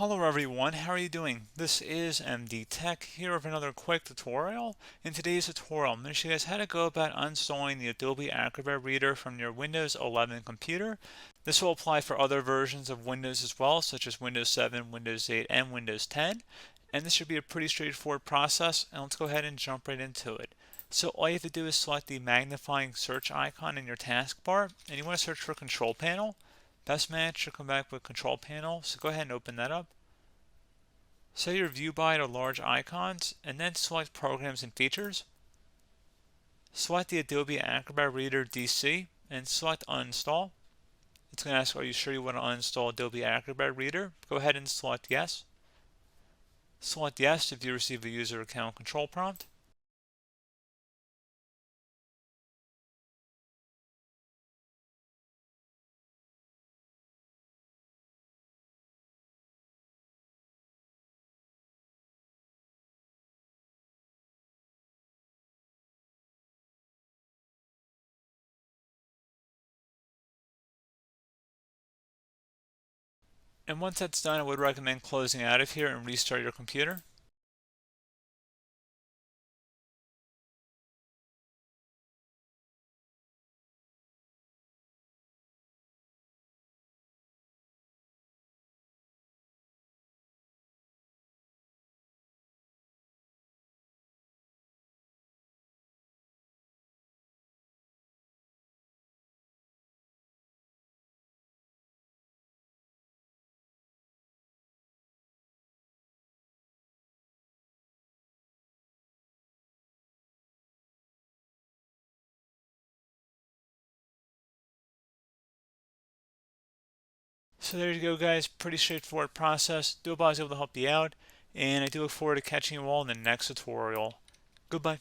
Hello everyone, how are you doing? This is MD Tech here with another quick tutorial. In today's tutorial, I'm going to show you guys how to go about uninstalling the Adobe Acrobat Reader from your Windows 11 computer. This will apply for other versions of Windows as well, such as Windows 7, Windows 8, and Windows 10. And this should be a pretty straightforward process, and let's go ahead and jump right into it. So all you have to do is select the magnifying search icon in your taskbar, and you want to search for Control Panel. Best match should come back with Control Panel, so go ahead and open that up. Set your view by to large icons, and then select Programs and Features. Select the Adobe Acrobat Reader DC, and select Uninstall. It's going to ask, are you sure you want to uninstall Adobe Acrobat Reader? Go ahead and select Yes. Select Yes if you receive a user account control prompt. And once that's done, I would recommend closing out of here and restart your computer. So there you go, guys. Pretty straightforward process. Do hope I was able to help you out, and I do look forward to catching you all in the next tutorial. Goodbye.